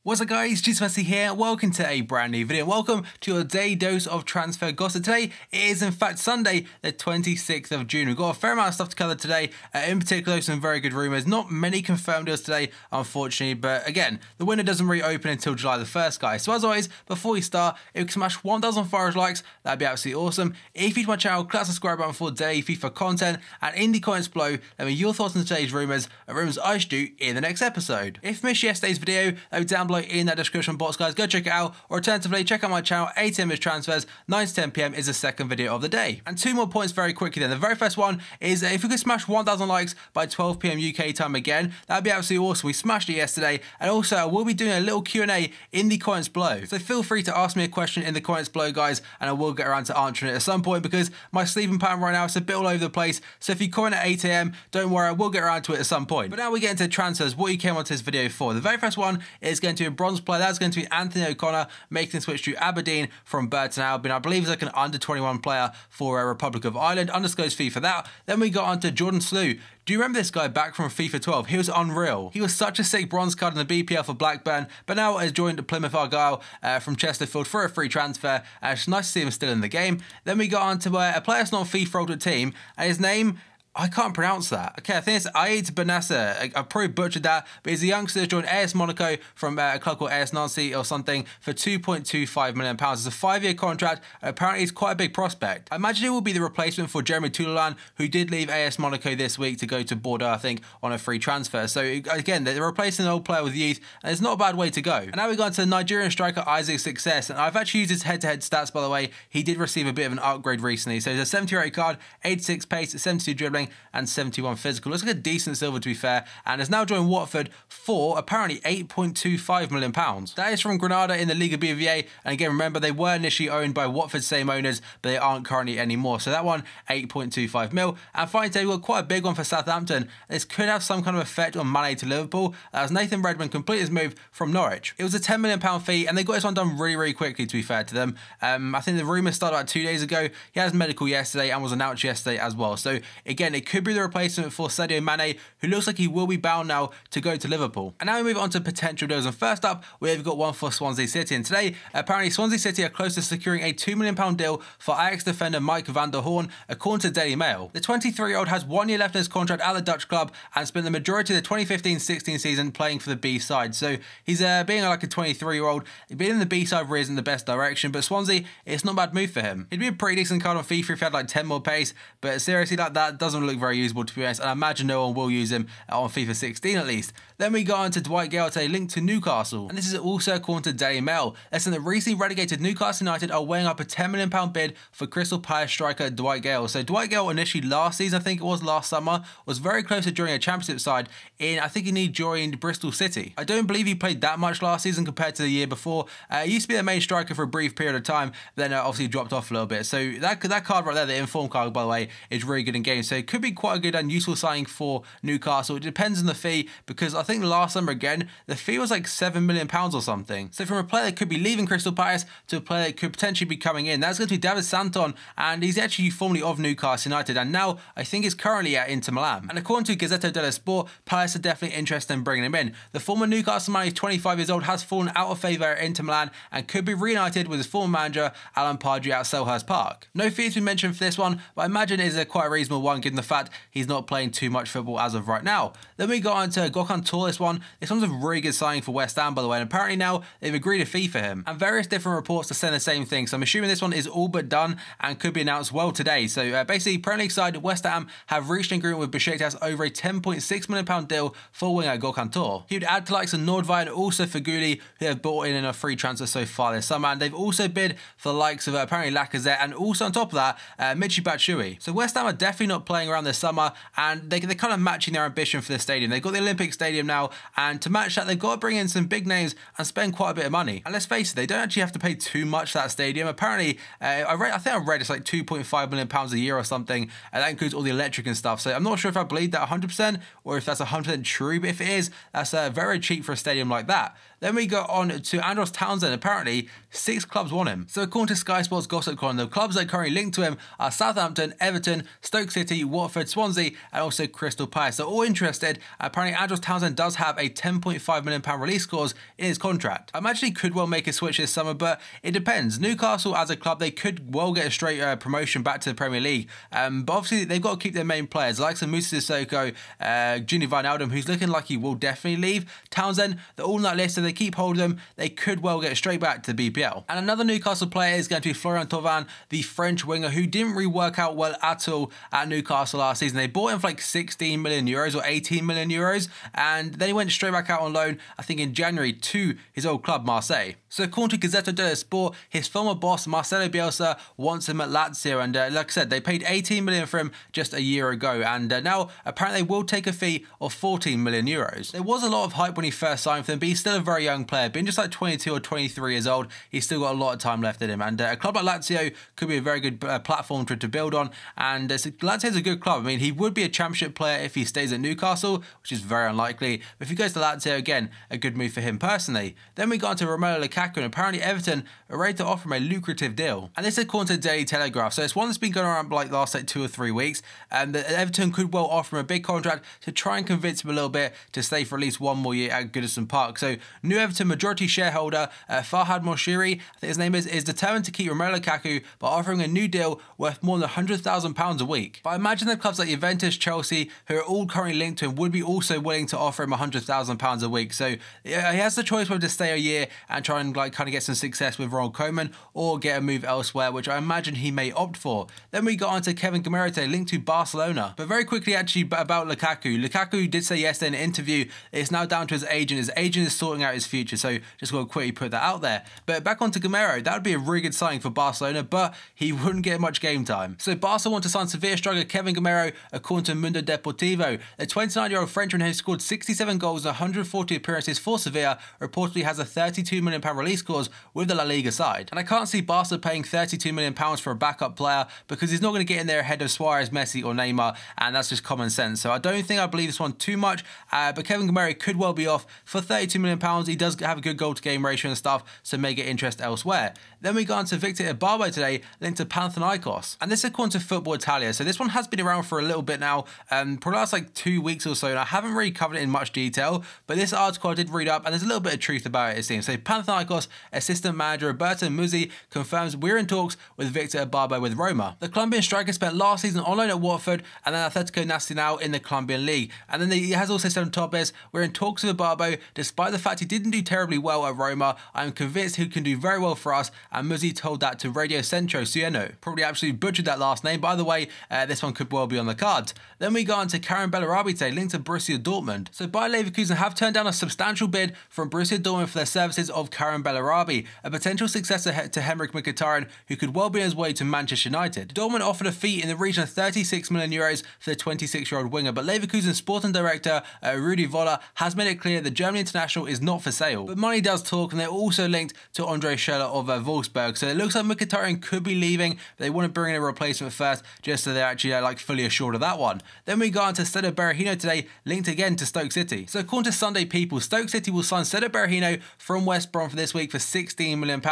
What's up guys, Messi here, welcome to a brand new video. Welcome to your daily dose of transfer gossip. Today it is in fact Sunday the 26th of June. We've got a fair amount of stuff to cover today, in particular some very good rumours. Not many confirmed deals today unfortunately, but again the window doesn't really open until July the 1st guys. So as always, before we start, if you can smash 1,000 likes, that'd be absolutely awesome. If you're to my channel, click that subscribe button for daily FIFA content, and in the comments below let me know your thoughts on today's rumours and rumours I should do in the next episode. If you missed yesterday's video, that'll be down below in that description box guys, go check it out, or alternatively check out my channel. 8 AM is transfers, 9 to 10 PM is the second video of the day. And two more points very quickly then. The very first one is if we could smash 1,000 likes by 12 PM UK time again, that'd be absolutely awesome. We smashed it yesterday, and also I will be doing a little Q&A in the comments below, so feel free to ask me a question in the comments below guys, and I will get around to answering it at some point because my sleeping pattern right now is a bit all over the place. So if you comment at 8 AM, don't worry, I will get around to it at some point. But now we get into transfers, what you came onto this video for. The very first one is going to be a bronze player. That's going to be Anthony O'Connor, making the switch to Aberdeen from Burton Albion. I believe he's like an under 21 player for Republic of Ireland. Undisclosed fee for that. Then we got onto Jordan Slew. Do you remember this guy back from FIFA 12? He was unreal. He was such a sick bronze card in the BPL for Blackburn, but now has joined Plymouth Argyle from Chesterfield for a free transfer. It's nice to see him still in the game. Then we got onto a player that's not FIFA older team, and his name, I can't pronounce that. Okay, I think it's Aïd Benassa. I probably butchered that, but he's a youngster who's joined AS Monaco from a club called AS Nancy or something for £2.25 million. It's a 5-year contract, and apparently he's quite a big prospect. I imagine it will be the replacement for Jeremy Touloulan, who did leave AS Monaco this week to go to Bordeaux, I think, on a free transfer. So again, they're replacing an old player with youth, and it's not a bad way to go. And now we go on to Nigerian striker Isaac Success, and I've actually used his head-to-head stats, by the way. He did receive a bit of an upgrade recently. So he's a 70 rate card, 86 pace, 72 dribbling, and 71 physical. Looks like a decent silver to be fair, and has now joined Watford for apparently £8.25 million. That is from Granada in the Liga BBVA, and again remember they were initially owned by Watford's same owners, but they aren't currently anymore. So that one, 8.25 mil. And finally today we've got quite a big one for Southampton. This could have some kind of effect on Mane to Liverpool, as Nathan Redmond completed his move from Norwich. It was a £10 million fee, and they got this one done really quickly to be fair to them. I think the rumour started about 2 days ago. He had his medical yesterday and was announced yesterday as well. So again, it could be the replacement for Sadio Mane, who looks like he will be bound now to go to Liverpool. And now we move on to potential deals, and first up we've got one for Swansea City, and today apparently Swansea City are close to securing a £2 million deal for Ajax defender Mike van der Hoorn, according to Daily Mail. The 23-year-old has 1 year left in his contract at the Dutch club and spent the majority of the 2015-16 season playing for the B side. So he's being like a 23-year-old, being in the B side really isn't the best direction, but Swansea, it's not a bad move for him. He'd be a pretty decent card on FIFA if he had like 10 more pace, but seriously that doesn't look very usable to be honest, and I imagine no one will use him on FIFA 16 at least. Then we go on to Dwight Gale today, linked to Newcastle, and this is also according to Daily Mail. Listen, the recently relegated Newcastle United are weighing up a £10 million bid for Crystal Palace striker Dwight Gale. So Dwight Gale initially last season, I think it was last summer, was very close to joining a championship side in, I think he joined Bristol City. I don't believe he played that much last season compared to the year before. He used to be the main striker for a brief period of time, then obviously dropped off a little bit. So that card right there, the inform card by the way, is really good in game. So it could be quite a good and useful signing for Newcastle. It depends on the fee, because I think last summer again the fee was like £7 million or something. So from a player that could be leaving Crystal Palace to a player that could potentially be coming in, that's going to be David Santon, and he's actually formerly of Newcastle United and now I think is currently at Inter Milan. And according to Gazzetta dello Sport, Palace are definitely interested in bringing him in. The former Newcastle man, 25 years old, has fallen out of favour at Inter Milan and could be reunited with his former manager Alan Pardew at Selhurst Park. No fees to be mentioned for this one, but I imagine it is a quite a reasonable one given the fact he's not playing too much football as of right now. Then we got on to Gökhan Tore. This one's a really good signing for West Ham by the way, and apparently now they've agreed a fee for him, and various different reports are saying the same thing, so I'm assuming this one is all but done and could be announced well today. So basically Premier League side West Ham have reached an agreement with Besiktas over a £10.6 million deal for winger Gökhan Tore. He would add to likes of Nordvay and also Faguli, who have bought in a free transfer so far this summer, and they've also bid for the likes of apparently Lacazette, and also on top of that Michy Batshuayi. So West Ham are definitely not playing around this summer, and they're kind of matching their ambition for the stadium. They've got the Olympic Stadium now, and to match that they've got to bring in some big names and spend quite a bit of money. And let's face it, they don't actually have to pay too much for that stadium. Apparently I think I read it's like £2.5 million a year or something, and that includes all the electric and stuff. So I'm not sure if I believe that 100% or if that's 100% true, but if it is, that's very cheap for a stadium like that. Then we go on to Andros Townsend. Apparently 6 clubs want him. So according to Sky Sports Gossip Column, the clubs that are currently linked to him are Southampton, Everton, Stoke City, Wolves, Watford, Swansea, and also Crystal Palace. So all interested. Apparently, Andros Townsend does have a £10.5 million release clause in his contract. I imagine he could well make a switch this summer, but it depends. Newcastle, as a club, they could well get a straight promotion back to the Premier League. But obviously, they've got to keep their main players, like Moussa Sissoko, Gini Wijnaldum, who's looking like he will definitely leave. Townsend, they're all on that list, so they keep hold of them. They could well get straight back to the BPL. And another Newcastle player is going to be Florian Thauvin, the French winger, who didn't really work out well at all at Newcastle last season. They bought him for like 16 million euros or 18 million euros, and then he went straight back out on loan, I think in January, to his old club, Marseille. So according to Gazzetta dello Sport, his former boss, Marcelo Bielsa, wants him at Lazio, and like I said, they paid 18 million for him just a year ago, and now apparently they will take a fee of 14 million euros. There was a lot of hype when he first signed for them, but he's still a very young player. Being just like 22 or 23 years old, he's still got a lot of time left in him, and a club like Lazio could be a very good platform to build on, and Lazio's a good club. I mean, he would be a championship player if he stays at Newcastle, which is very unlikely, but if he goes to Lazio, again, a good move for him personally. Then we got on to Romelu Lukaku, and apparently Everton are ready to offer him a lucrative deal. And this is according to the Daily Telegraph, so it's one that's been going around like last 2 or 3 weeks, and that Everton could well offer him a big contract to try and convince him a little bit to stay for at least one more year at Goodison Park. So new Everton majority shareholder Farhad Moshiri, I think his name is determined to keep Romelu Lukaku by offering a new deal worth more than £100,000 a week. But I imagine that clubs like Juventus, Chelsea, who are all currently linked to him, would be also willing to offer him £100,000 a week. So he has the choice whether to stay a year and try and like kind of get some success with Ronald Koeman, or get a move elsewhere, which I imagine he may opt for. Then we got on to Kevin Gameiro today, linked to Barcelona. But very quickly actually about Lukaku. Lukaku did say yesterday in an interview it's now down to his agent. His agent is sorting out his future, so just got to quickly put that out there. But back onto Gameiro, that would be a really good signing for Barcelona, but he wouldn't get much game time. So Barca want to sign Sevilla striker Kevin Gameiro, according to Mundo Deportivo. The 29-year-old Frenchman, who scored 67 goals and 140 appearances for Sevilla, reportedly has a £32 million release clause with the La Liga side. And I can't see Barca paying £32 million for a backup player, because he's not going to get in there ahead of Suarez, Messi or Neymar, and that's just common sense. So I don't think I believe this one too much, but Kevin Gameiro could well be off for £32 million. He does have a good goal to game ratio and stuff, so may get interest elsewhere. Then we go on to Victor Ibarbo today, linked to Panathinaikos. And this is according to Football Italia. So this one has been around for a little bit now, probably last like 2 weeks or so, and I haven't really covered it in much detail, but this article I did read up, and there's a little bit of truth about it, it seems. So Panathinaikos assistant manager Roberto Muzzi confirms we're in talks with Victor Ibarbo with Roma. The Colombian striker spent last season on loan at Watford and then Atlético Nacional in the Colombian league. And then he has also said on top is, we're in talks with Ibarbo, despite the fact he didn't do terribly well at Roma. I'm convinced he can do very well for us, and Muzzi told that to Radio Centro Cieno. Probably absolutely butchered that last name. By the way, this one could well be on the cards. Then we go on to Karim Bellarabi today, linked to Borussia Dortmund. So Bayer Leverkusen have turned down a substantial bid from Borussia Dortmund for their services of Karim Bellarabi, a potential successor to Henrik Mkhitaryan, who could well be on his way to Manchester United. Dortmund offered a fee in the region of 36 million euros for the 26-year-old winger, but Leverkusen sporting director Rudi Völler has made it clear the German international is not for sale. But money does talk, and they're also linked to Andre Schürrle of Wolfsburg. So it looks like Mkhitaryan could be leaving, but they want to bring in a replacement first, just so they're actually like fully assured of that one. Then we go on to Cedric Berahino today, linked again to Stoke City. So according to Sunday People, Stoke City will sign Cedric Berahino from West Brom for this week for £16 million,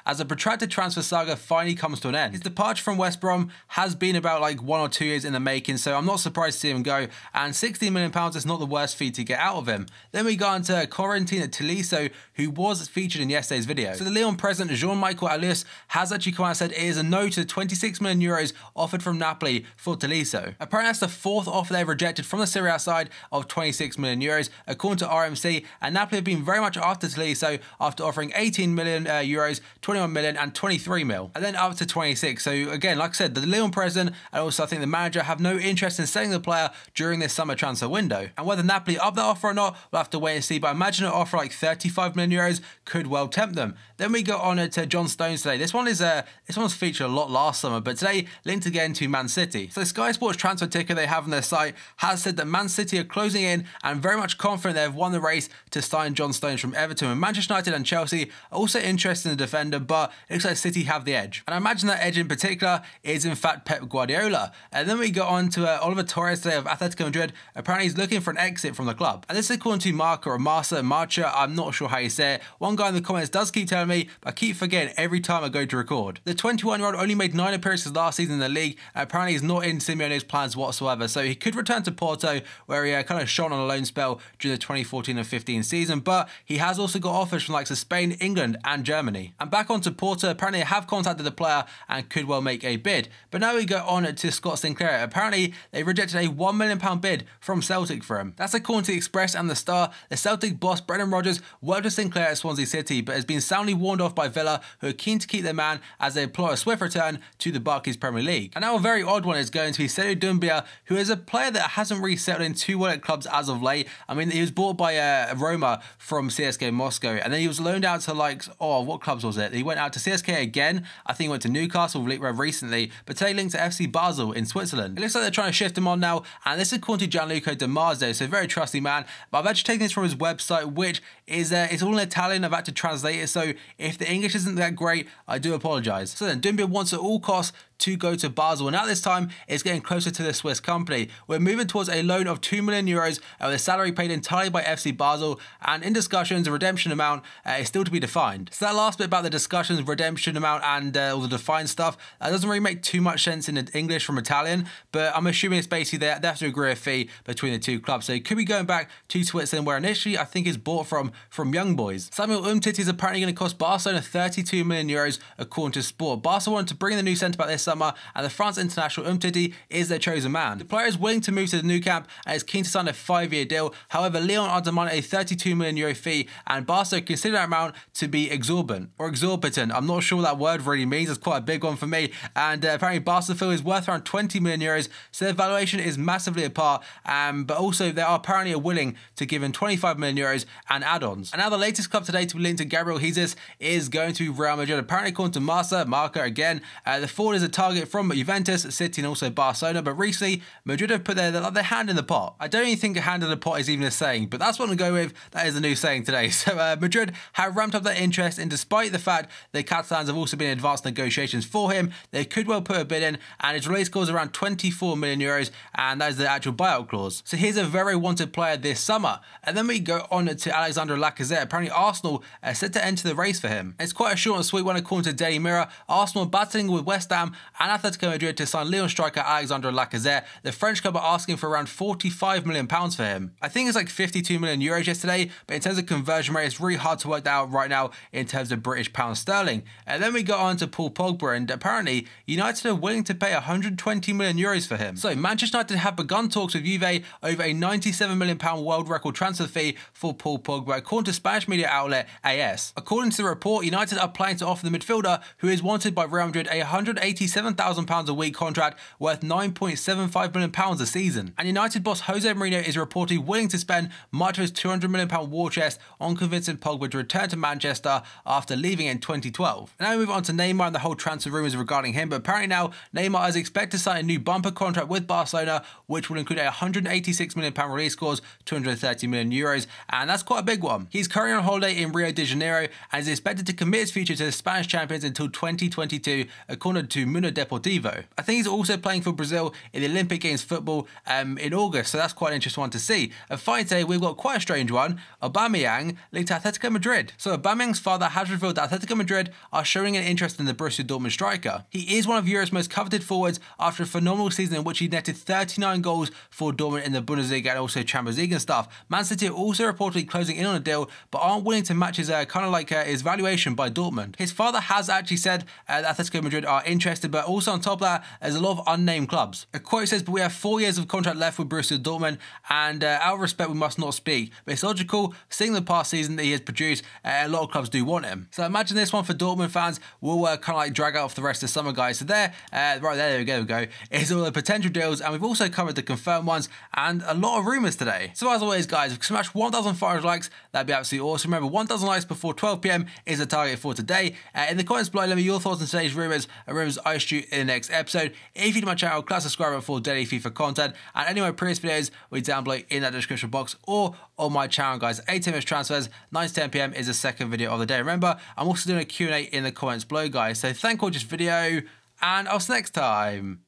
as a protracted transfer saga finally comes to an end. His departure from West Brom has been about like 1 or 2 years in the making, so I'm not surprised to see him go, and £16 million is not the worst fee to get out of him. Then we go on to Corentin Tolisso, who was featured in yesterday's video. So the Lyon president Jean-Michel Aulas has actually come out and said it is a no to the 26 million euros offered from Napoli for Tolisso. Apparently that's the fourth offer they've rejected from the Serie A side of 26 million euros, according to RMC, and Napoli have been very much after Tolisso after offering 18 million euros, 21 million and 23 mil, and then up to 26. So again, like I said, the Lyon president and also I think the manager have no interest in selling the player during this summer transfer window. And whether Napoli up that offer or not, we'll have to wait and see, but I imagine an offer like 35 million euros could well tempt them. Then we go on to John Stones today. This one's featured a lot last summer, but today linked again to Man City. So Sky Sports transfer ticker they have on their site has said that Man City are closing in and very much confident they have won the race to sign John Stones from Everton, and Manchester United and Chelsea are also interested in the defender, but it looks like City have the edge. And I imagine that edge in particular is in fact Pep Guardiola. And then we go on to Oliver Torres today of Atletico Madrid. Apparently he's looking for an exit from the club. And this is according to Marca, I'm not sure how you say it. One guy in the comments does keep telling me, but I keep forgetting every time I go to record. The 21-year-old only made 9 appearances last season in the league, and apparently he's not in Simeone's plans whatsoever. So he could return to Porto, where he kind of shone on a loan spell during the 2014 and 15 season, but he has also got offers from likes of Spain, England and Germany. And back onto Porto, apparently they have contacted the player and could well make a bid. But now we go on to Scott Sinclair. Apparently they rejected a £1 million bid from Celtic for him. That's according to the Express and the Star. The Celtic boss Brendan Rodgers worked with Sinclair at Swansea City, but has been soundly warned off by Villa, who are keen to keep their man as they plot a swift return to the Barclays Premier League. And now a very odd one is going to be Seydou Doumbia, who is a player that hasn't really settled in too well at clubs as of late. I mean, he was bought by Roma from CSKA Moscow, and then he was loaned out to what clubs was it? He went out to CSKA again. I think he went to Newcastle recently, but today linked to FC Basel in Switzerland. It looks like they're trying to shift him on now, and this is according to Gianluca Di Marzio, so very trusty man. But I've actually taken this from his website, which is it's all in Italian. I've had to translate it, so if the English isn't that great, I do apologise. So then Doumbia wants at all costs to go to Basel, and at this time it's getting closer to the Swiss company. We're moving towards a loan of €2 million with a salary paid entirely by FC Basel, and in discussions a redemption amount is still to be defined. So that last bit about the discussions, redemption amount and all the defined stuff, that doesn't really make too much sense in English from Italian, but I'm assuming it's basically they have to agree a fee between the two clubs. So he could be going back to Switzerland, where initially I think is bought from Young Boys. Samuel Umtiti is apparently going to cost Barcelona €32 million according to Sport. Barcelona wanted to bring in the new centre-back this summer, and the France international Umtiti is their chosen man. The player is willing to move to the new camp and is keen to sign a 5-year deal. However, Lyon are demanding a €32 million fee, and Barca consider that amount to be exorbitant. I'm not sure what that word really means. It's quite a big one for me. And apparently Barca feel is worth around €20 million, so their valuation is massively apart. But also they are apparently willing to give him €25 million and add-ons. And now the latest club today to be linked to Gabriel Jesus is going to be Real Madrid. Apparently according to Marca again, the forward is a target from Juventus, City and also Barcelona, but recently Madrid have put their hand in the pot. I don't even think a hand in the pot is even a saying, but that's what I'm going to go with. That is the new saying today. So Madrid have ramped up their interest, and despite the fact the Catalans have also been in advanced negotiations for him, they could well put a bid in, and his release clause around €24 million, and that is the actual buyout clause. So here's a very wanted player this summer. And then we go on to Alexandre Lacazette. Apparently Arsenal are set to enter the race for him. It's quite a short and sweet one according to Daily Mirror. Arsenal battling with West Ham and Atlético Madrid to sign Lyon striker Alexandre Lacazette. The French club are asking for around £45 million for him. I think it's like €52 million yesterday, but in terms of conversion rate, it's really hard to work that out right now in terms of British pound sterling. And then we go on to Paul Pogba, and apparently United are willing to pay €120 million for him. So Manchester United have begun talks with Juve over a £97 million world record transfer fee for Paul Pogba, according to Spanish media outlet AS. According to the report, United are planning to offer the midfielder, who is wanted by Real Madrid, a £187,000 a week contract worth £9.75 million a season. And United boss Jose Mourinho is reportedly willing to spend much of his £200 million war chest on convincing Pogba to return to Manchester after leaving in 2012. And now we move on to Neymar and the whole transfer rumours regarding him, but apparently now Neymar is expected to sign a new bumper contract with Barcelona, which will include a £186 million release clause, €230 million, and that's quite a big one. He's currently on holiday in Rio de Janeiro and is expected to commit his future to the Spanish champions until 2022, according to Mundo Deportivo. I think he's also playing for Brazil in the Olympic Games football in August, so that's quite an interesting one to see. And finally today, we've got quite a strange one. AUBAMEYANG linked to Atlético Madrid. So AUBAMEYANG's father has revealed that Atlético Madrid are showing an interest in the Borussia Dortmund striker. He is one of Europe's most coveted forwards after a phenomenal season in which he netted 39 goals for Dortmund in the Bundesliga and also Champions League and stuff. Man City are also reportedly closing in on a deal, but aren't willing to match his his valuation by Dortmund. His father has actually said that Atlético Madrid are interested, but also on top of that, there's a lot of unnamed clubs. A quote says, "But we have 4 years of contract left with Borussia Dortmund, and out of respect we must not speak. But it's logical, seeing the past season that he has produced, a lot of clubs do want him." So imagine this one for Dortmund fans will drag out for the rest of the summer, guys. So there we go, is all the potential deals, and we've also covered the confirmed ones and a lot of rumours today. So as always, guys, if you smash 1,500 likes, that'd be absolutely awesome. Remember, 1,000 likes before 12 PM is the target for today. In the comments below, let me know your thoughts on today's rumours and rumours I shoot in the next episode. If you're new to my channel, class subscribe for daily FIFA content, and any of my previous videos will be down below in that description box or on my channel, guys. 8 minutes transfers, 9 to 10 PM is the second video of the day. Remember, I'm also doing a Q&A in the comments below, guys. So thank you for watching this video, and I'll see you next time.